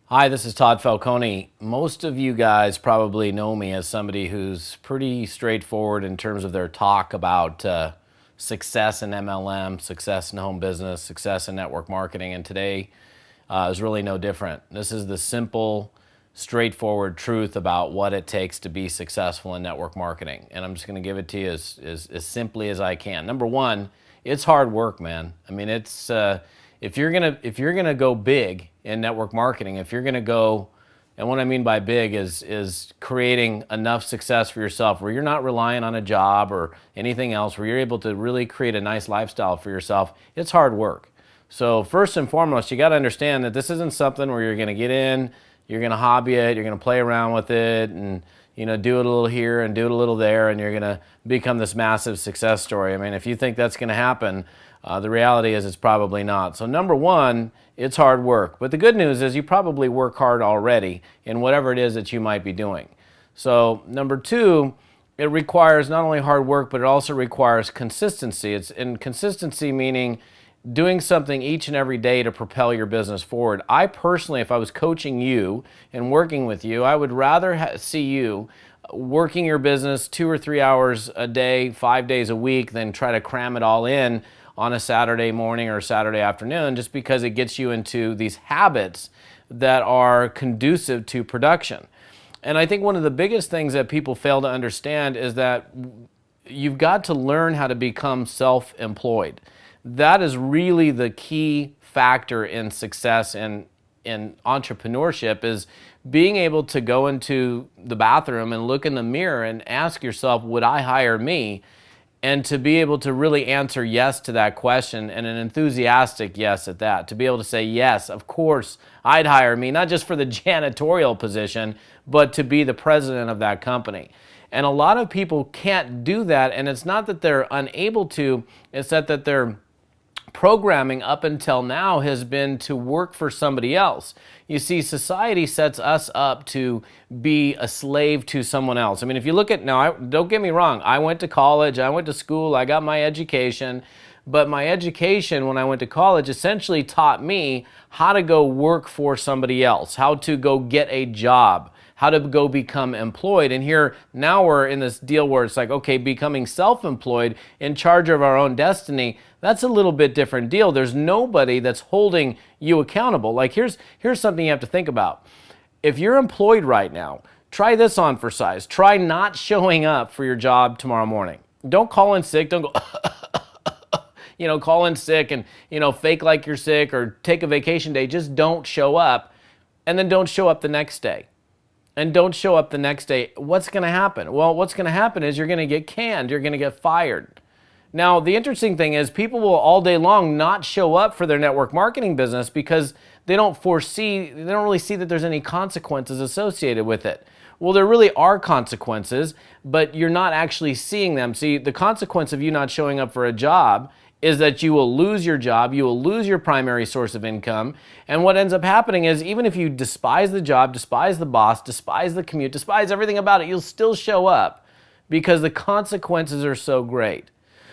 Hi, this is Todd Falcone. Most of you guys probably know me as somebody who's pretty straightforward in terms of their talk about success in MLM, success in home business, success in network marketing, and today is really no different. This is the simple, straightforward truth about what it takes to be successful in network marketing, and I'm just going to give it to you as simply as I can. Number one, it's hard work, man. I mean, it's if you're gonna go big in network marketing, if you're gonna go, and what I mean by big is creating enough success for yourself where you're not relying on a job or anything else, where you're able to really create a nice lifestyle for yourself. It's hard work. So first and foremost, you got to understand that this isn't something where you're going to get in, you're going to hobby it, you're going to play around with it, and do it a little here and do it a little there, and you're going to become this massive success story. I mean, if you think that's going to happen, the reality is it's probably not. So number one, it's hard work. But the good news is you probably work hard already in whatever it is that you might be doing. So number two, it requires not only hard work, but it also requires consistency. It's in consistency meaning doing something each and every day to propel your business forward. I personally, if I was coaching you and working with you, I would rather see you working your business 2 or 3 hours a day, 5 days a week, than try to cram it all in on a Saturday morning or Saturday afternoon, just because it gets you into these habits that are conducive to production. And I think one of the biggest things that people fail to understand is that you've got to learn how to become self-employed. That is really the key factor in success in entrepreneurship, is being able to go into the bathroom and look in the mirror and ask yourself, would I hire me? And to be able to really answer yes to that question, and an enthusiastic yes at that. To be able to say, yes, of course, I'd hire me, not just for the janitorial position, but to be the president of that company. And a lot of people can't do that, and it's not that they're unable to, it's that their programming up until now has been to work for somebody else. You see, society sets us up to be a slave to someone else. I mean, if you look at now, don't get me wrong, I went to college, I went to school, I got my education, but my education when I went to college essentially taught me how to go work for somebody else, how to go get a job, how to go become employed. And here, now we're in this deal where it's like, okay, becoming self-employed, in charge of our own destiny, that's a little bit different deal. There's nobody that's holding you accountable. Like here's something you have to think about. If you're employed right now, try this on for size. Try not showing up for your job tomorrow morning. Don't call in sick, don't go call in sick and fake like you're sick, or take a vacation day. Just don't show up, and then don't show up the next day. And don't show up the next day. What's going to happen? Well, what's going to happen is you're going to get canned. You're going to get fired. Now, the interesting thing is people will all day long not show up for their network marketing business because they don't really see that there's any consequences associated with it. Well, there really are consequences, but you're not actually seeing them. See, the consequence of you not showing up for a job is that you will lose your job, you will lose your primary source of income, and what ends up happening is even if you despise the job, despise the boss, despise the commute, despise everything about it, you'll still show up because the consequences are so great.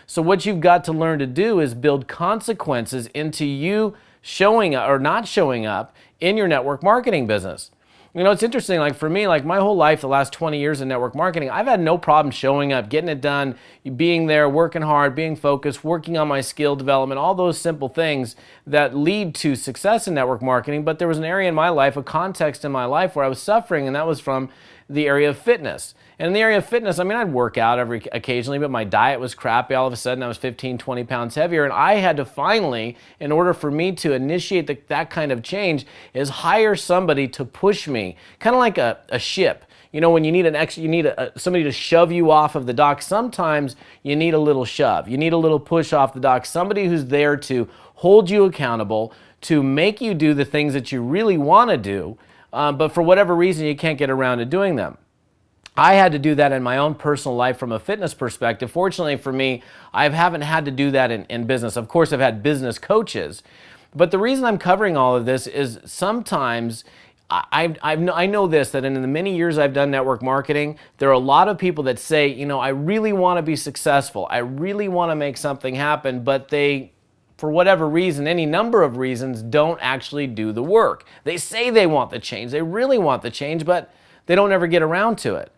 So what you've got to learn to do is build consequences into you showing up or not showing up in your network marketing business. It's interesting, like for me, like my whole life, the last 20 years in network marketing, I've had no problem showing up, getting it done, being there, working hard, being focused, working on my skill development, all those simple things that lead to success in network marketing. But there was an area in my life, a context in my life where I was suffering, and that was from the area of fitness. And in the area of fitness, I mean, I'd work out occasionally, but my diet was crappy. All of a sudden, I was 15, 20 pounds heavier. And I had to finally, in order for me to initiate that kind of change, is hire somebody to push me, kind of like a ship. When you need somebody to shove you off of the dock, sometimes you need a little shove. You need a little push off the dock, somebody who's there to hold you accountable, to make you do the things that you really want to do, but for whatever reason, you can't get around to doing them. I had to do that in my own personal life from a fitness perspective. Fortunately for me, I haven't had to do that in business. Of course, I've had business coaches. But the reason I'm covering all of this is sometimes I know this, that in the many years I've done network marketing, there are a lot of people that say, I really want to be successful. I really want to make something happen, but they for whatever reason, any number of reasons, don't actually do the work. They say they want the change. They really want the change, but they don't ever get around to it.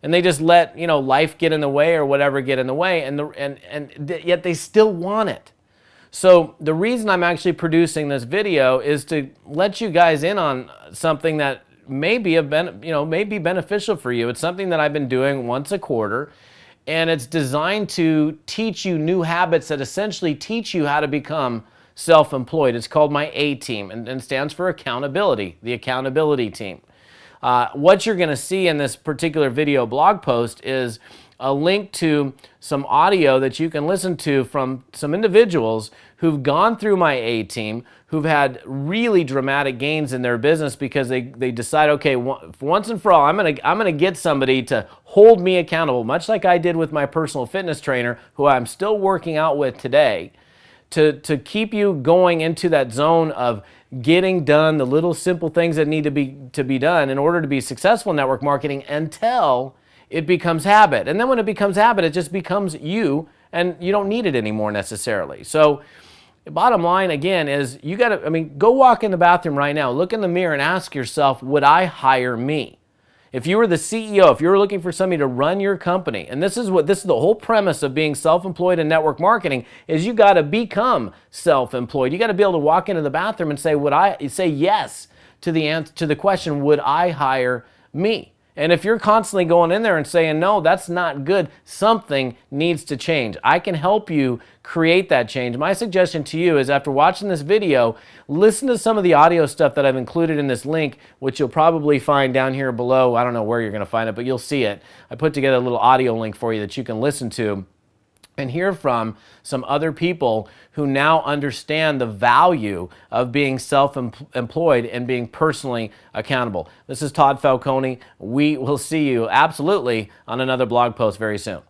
And they just let, life get in the way or whatever get in the way, and yet they still want it. So the reason I'm actually producing this video is to let you guys in on something that may be beneficial for you. It's something that I've been doing once a quarter, and it's designed to teach you new habits that essentially teach you how to become self-employed. It's called my A-Team, and stands for accountability, the accountability team. What you're going to see in this particular video blog post is a link to some audio that you can listen to from some individuals who've gone through my A-Team, who've had really dramatic gains in their business because they decide, okay, once and for all, I'm gonna get somebody to hold me accountable, much like I did with my personal fitness trainer, who I'm still working out with today, to keep you going into that zone of getting done the little simple things that need to be done in order to be successful in network marketing until it becomes habit. And then when it becomes habit, it just becomes you, and you don't need it anymore necessarily. So the bottom line, again, is you got to, go walk in the bathroom right now, look in the mirror and ask yourself, would I hire me? If you were the CEO, if you were looking for somebody to run your company, and this is the whole premise of being self-employed in network marketing, is you got to become self-employed. You got to be able to walk into the bathroom and say yes to the question, would I hire me? And if you're constantly going in there and saying, no, that's not good, something needs to change. I can help you create that change. My suggestion to you is, after watching this video, listen to some of the audio stuff that I've included in this link, which you'll probably find down here below. I don't know where you're going to find it, but you'll see it. I put together a little audio link for you that you can listen to and hear from some other people who now understand the value of being self-employed and being personally accountable. This is Todd Falcone. We will see you absolutely on another blog post very soon.